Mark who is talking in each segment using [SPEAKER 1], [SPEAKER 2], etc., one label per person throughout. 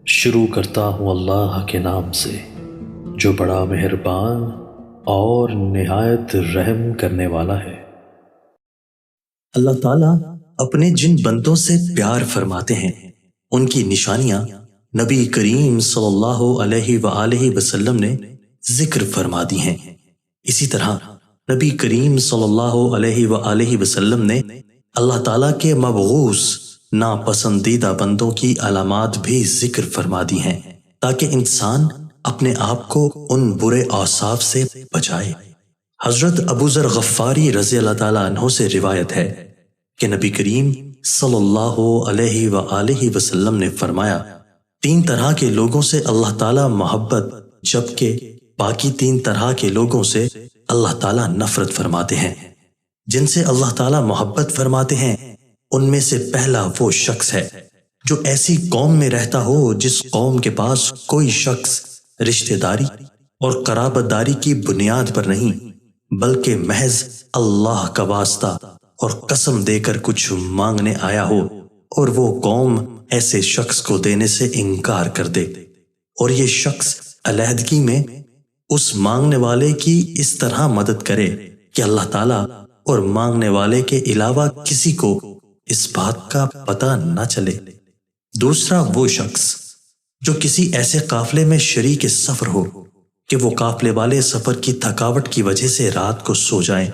[SPEAKER 1] شروع کرتا ہوں اللہ کے نام سے جو بڑا مہربان اور نہایت رحم کرنے والا ہے۔
[SPEAKER 2] اللہ تعالیٰ اپنے جن بندوں سے پیار فرماتے ہیں ان کی نشانیاں نبی کریم صلی اللہ علیہ وآلہ وسلم نے ذکر فرما دی ہیں۔ اسی طرح نبی کریم صلی اللہ علیہ وآلہ وسلم نے اللہ تعالیٰ کے مبغوث ناپسندیدہ بندوں کی علامات بھی ذکر فرما دی ہیں تاکہ انسان اپنے آپ کو ان برے اوصاف سے بچائے۔ حضرت ابو ذر غفاری رضی اللہ تعالیٰ عنہ سے روایت ہے کہ نبی کریم صلی اللہ علیہ وآلہ وسلم نے فرمایا، 3 طرح کے لوگوں سے اللہ تعالیٰ محبت جبکہ باقی 3 طرح کے لوگوں سے اللہ تعالیٰ نفرت فرماتے ہیں۔ جن سے اللہ تعالیٰ محبت فرماتے ہیں ان میں سے پہلا وہ شخص ہے جو ایسی قوم میں رہتا ہو جس قوم کے پاس کوئی شخص رشتہ داری اور قرابت داری کی بنیاد پر نہیں بلکہ محض اللہ کا واسطہ اور قسم دے کر کچھ مانگنے آیا ہو، اور وہ قوم ایسے شخص کو دینے سے انکار کر دے، اور یہ شخص علیحدگی میں اس مانگنے والے کی اس طرح مدد کرے کہ اللہ تعالیٰ اور مانگنے والے کے علاوہ کسی کو اس بات کا پتہ نہ چلے۔ دوسرا وہ شخص جو کسی ایسے قافلے میں شریک سفر ہو کہ وہ قافلے والے سفر کی تھکاوٹ کی وجہ سے رات کو سو جائیں،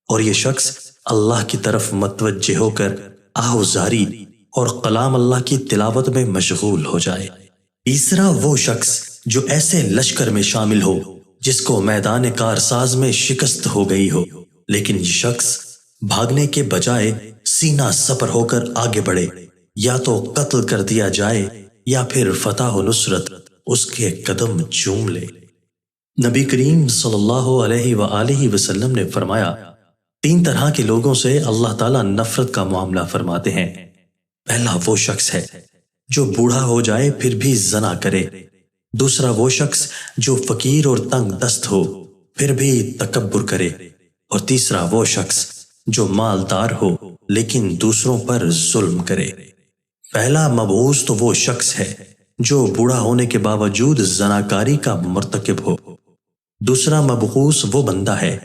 [SPEAKER 2] اور یہ شخص اللہ کی طرف متوجہ ہو کر آہوزاری اور کلام اللہ کی تلاوت میں مشغول ہو جائے۔ تیسرا وہ شخص جو ایسے لشکر میں شامل ہو جس کو میدان کارساز میں شکست ہو گئی ہو، لیکن یہ شخص بھاگنے کے بجائے سینہ سپر ہو کر آگے بڑھے، یا تو قتل کر دیا جائے یا پھر فتح و نصرت اس کے قدم چوم لے۔ نبی کریم صلی اللہ علیہ وآلہ وسلم نے فرمایا، 3 طرح کے لوگوں سے اللہ تعالیٰ نفرت کا معاملہ فرماتے ہیں۔ پہلا وہ شخص ہے جو بوڑھا ہو جائے پھر بھی زنا کرے۔ دوسرا وہ شخص جو فقیر اور تنگ دست ہو پھر بھی تکبر کرے، اور تیسرا وہ شخص جو مالدار ہو لیکن دوسروں پر ظلم کرے۔ پہلا مبعوث تو وہ شخص ہے جو بوڑھا ہونے کے باوجود زناکاری کا مرتکب ہو۔ دوسرا مبعوث وہ بندہ ہے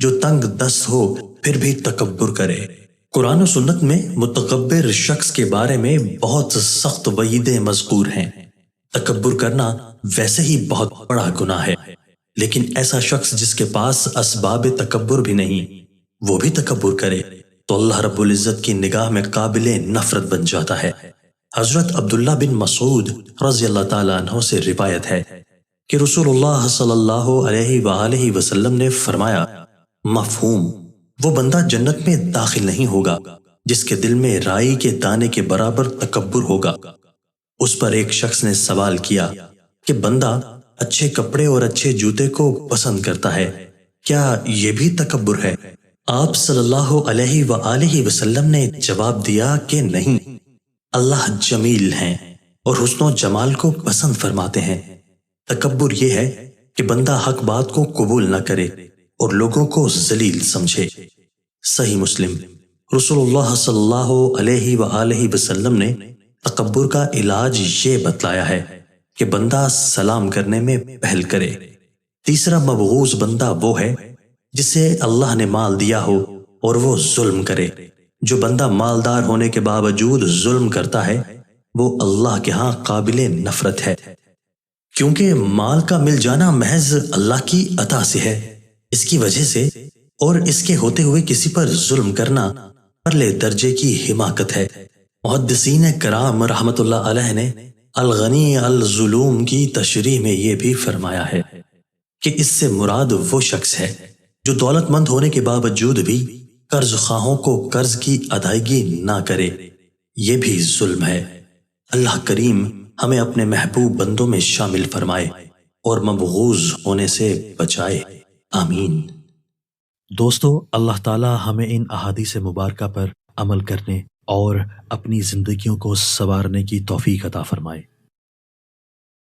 [SPEAKER 2] جو تنگ دست ہو پھر بھی تکبر کرے۔ قرآن و سنت میں متکبر شخص کے بارے میں بہت سخت وعیدیں مذکور ہیں۔ تکبر کرنا ویسے ہی بہت بڑا گناہ ہے، لیکن ایسا شخص جس کے پاس اسباب تکبر بھی نہیں وہ بھی تکبر کرے تو اللہ رب العزت کی نگاہ میں قابل نفرت بن جاتا ہے۔ حضرت عبداللہ بن مسعود رضی اللہ تعالیٰ عنہ سے روایت ہے کہ رسول اللہ صلی اللہ علیہ وآلہ وسلم نے فرمایا، مفہوم وہ بندہ جنت میں داخل نہیں ہوگا جس کے دل میں رائی کے دانے کے برابر تکبر ہوگا۔ اس پر ایک شخص نے سوال کیا کہ بندہ اچھے کپڑے اور اچھے جوتے کو پسند کرتا ہے، کیا یہ بھی تکبر ہے؟ آپ صلی اللہ علیہ وآلہ وسلم نے جواب دیا کہ نہیں، اللہ جمیل ہیں اور حسن و جمال کو پسند فرماتے ہیں۔ تکبر یہ ہے کہ بندہ حق بات کو قبول نہ کرے اور لوگوں کو ذلیل سمجھے۔ صحیح مسلم۔ رسول اللہ صلی اللہ علیہ وآلہ وسلم نے تکبر کا علاج یہ بتلایا ہے کہ بندہ سلام کرنے میں پہل کرے۔ تیسرا مبغوث بندہ وہ ہے جسے اللہ نے مال دیا ہو اور وہ ظلم کرے۔ جو بندہ مالدار ہونے کے باوجود ظلم کرتا ہے وہ اللہ کے ہاں قابل نفرت ہے، کیونکہ مال کا مل جانا محض اللہ کی عطا سے ہے۔ اس کی وجہ سے اور اس کے ہوتے ہوئے کسی پر ظلم کرنا پرلے درجے کی حماقت ہے۔ محدثین کرام رحمت اللہ علیہ نے الغنی الظلوم کی تشریح میں یہ بھی فرمایا ہے کہ اس سے مراد وہ شخص ہے جو دولت مند ہونے کے باوجود بھی قرض خواہوں کو قرض کی ادائیگی نہ کرے، یہ بھی ظلم ہے۔ اللہ کریم ہمیں اپنے محبوب بندوں میں شامل فرمائے اور مبغوض ہونے سے بچائے، آمین۔
[SPEAKER 1] دوستو، اللہ تعالیٰ ہمیں ان احادیث مبارکہ پر عمل کرنے اور اپنی زندگیوں کو سنوارنے کی توفیق عطا فرمائے۔